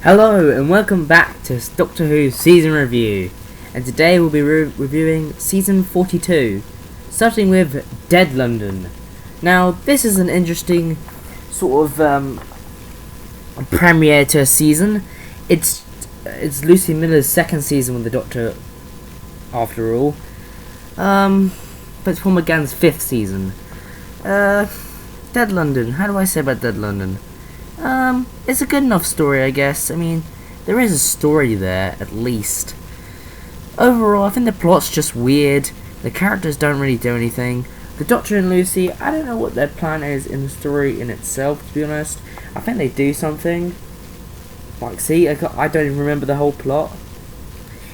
Hello and welcome back to Doctor Who Season Review, and today we'll be reviewing Season 42, starting with Dead London. Now this is an interesting sort of premiere to a season. It's Lucie Miller's second season with the Doctor after all, but it's Paul McGann's fifth season. Dead London, how do I say about Dead London? It's a good enough story, I guess. I mean, there is a story there, at least. Overall, I think the plot's just weird. The characters don't really do anything. The Doctor and Lucie, I don't know what their plan is in the story in itself, to be honest. I think they do something. Like, see, I don't even remember the whole plot.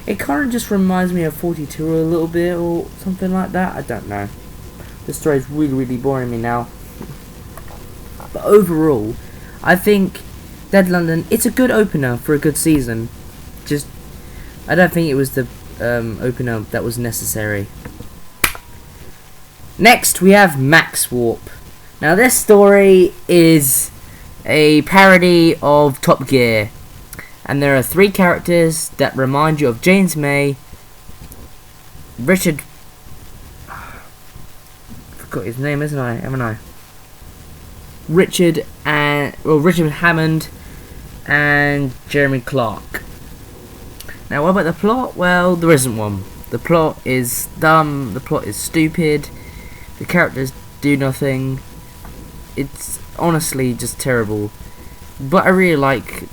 It kind of just reminds me of 42 a little bit, or something like that. I don't know. The story's really boring me now. But overall, I think Dead London, it's a good opener for a good season. Just, I don't think it was the opener that was necessary. Next, we have Max Warp. Now, this story is a parody of Top Gear. And there are three characters that remind you of James May, Richard... I forgot his name, haven't I? Richard Hammond and Jeremy Clark. Now, what about the plot? Well, there isn't one. The plot is dumb, the plot is stupid, the characters do nothing. It's honestly just terrible. But I really like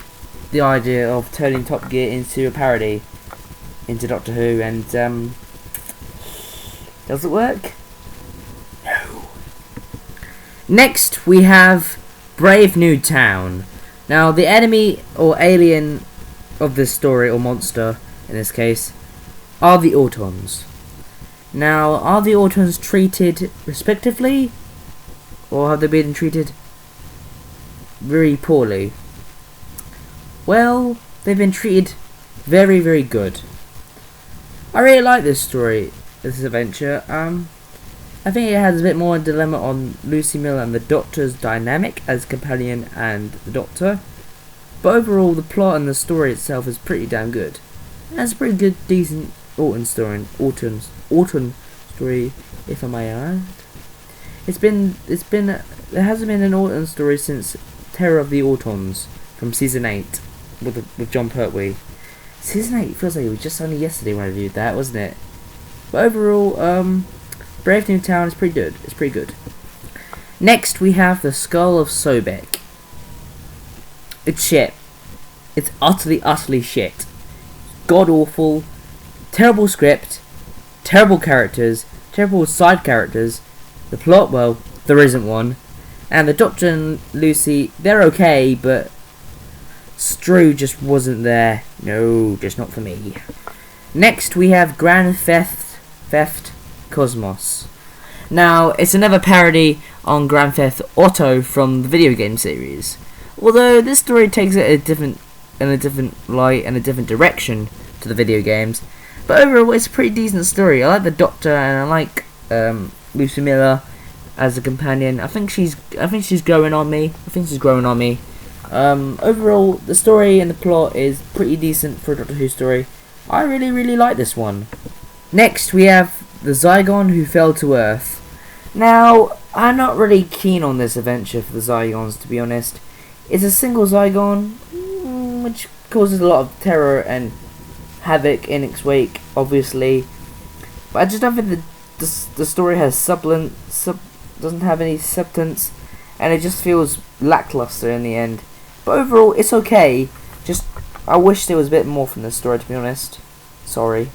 the idea of turning Top Gear into a parody into Doctor Who, and does it work? No. Next, we have Brave New Town. Now, the enemy or alien of this story, or monster in this case, are the Autons. Now, are the Autons treated respectively, or have they been treated very poorly? Well, they've been treated very good. I really like this story, this adventure. I think it has a bit more dilemma on Lucie Miller and the Doctor's dynamic as companion and the Doctor. But overall, the plot and the story itself is pretty damn good. It's a pretty good, decent Autumn story, if I may add. There hasn't been an Autumn story since Terror of the Autons from season 8 with John Pertwee. Season 8 feels like it was just only yesterday when I reviewed that, wasn't it? But overall, Brave New Town is pretty good. It's pretty good. Next, we have the Skull of Sobek. It's shit. It's utterly shit. God awful. Terrible script. Terrible characters. Terrible side characters. The plot, well, there isn't one. And the Doctor and Lucie, they're okay, but Stru just wasn't there. No, just not for me. Next, we have Grand Theft Cosmos. Now, it's another parody on Grand Theft Auto from the video game series. Although this story takes it in a different light and a different direction to the video games. But overall, it's a pretty decent story. I like the Doctor and I like Lucie Miller as a companion. I think she's growing on me. Overall, the story and the plot is pretty decent for a Doctor Who story. I really like this one. Next, we have the Zygon Who Fell to Earth. Now, I'm not really keen on this adventure for the Zygons, to be honest. It's a single Zygon, which causes a lot of terror and havoc in its wake, obviously. But I just don't think the story has doesn't have any substance, and it just feels lackluster in the end. But overall, it's okay. Just, I wish there was a bit more from this story, to be honest. Sorry.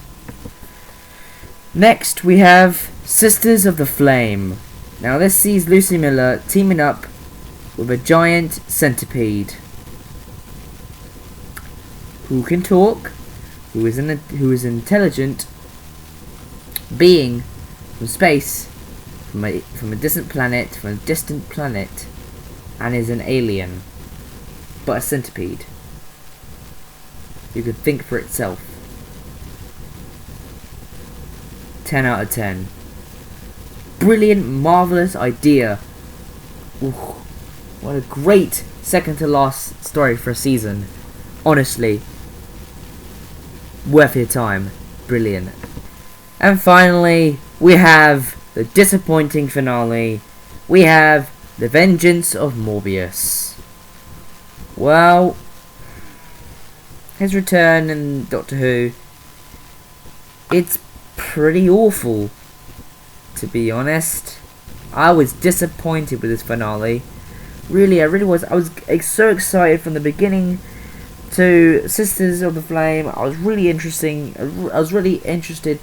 Next, we have Sisters of the Flame. Now, this sees Lucie Miller teaming up with a giant centipede who can talk, who is an intelligent being from space, from a distant planet, and is an alien, but a centipede who can think for itself. 10 out of 10. Brilliant, marvellous idea. Ooh, what a great second to last story for a season. Honestly, worth your time. Brilliant. And finally, we have the disappointing finale. We have The Vengeance of Morbius. Well, his return in Doctor Who, it's pretty awful, to be honest. I was disappointed with this finale. Really, I really was. I was so excited from the beginning to Sisters of the Flame. I was really interested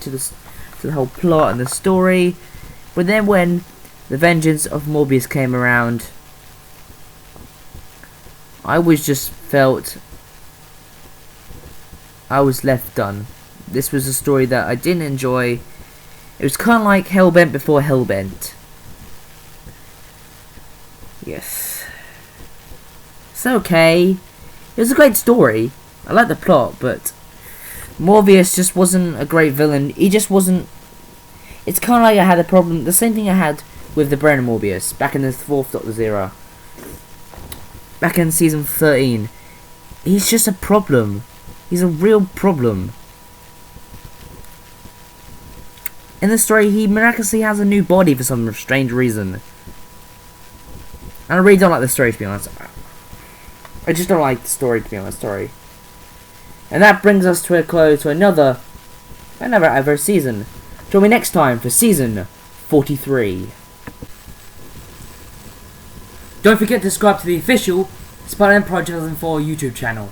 to the whole plot and the story. But then when The Vengeance of Morbius came around, I was left done. This was a story that I didn't enjoy. It was kind of like Hellbent before Hellbent. Yes. It's okay. It was a great story. I like the plot, but Morbius just wasn't a great villain. He just wasn't. It's kind of like I had a problem. The same thing I had with the Brennan Morbius back in the 4th Doctor's era. Back in season 13. He's just a problem. He's a real problem. In the story, he miraculously has a new body for some strange reason. And I really don't like the story, to be honest. I just don't like the story, to be honest. Sorry. And that brings us to a close to another ever season. Join me next time for season 43. Don't forget to subscribe to the official Spider-Man Project 2004 YouTube channel.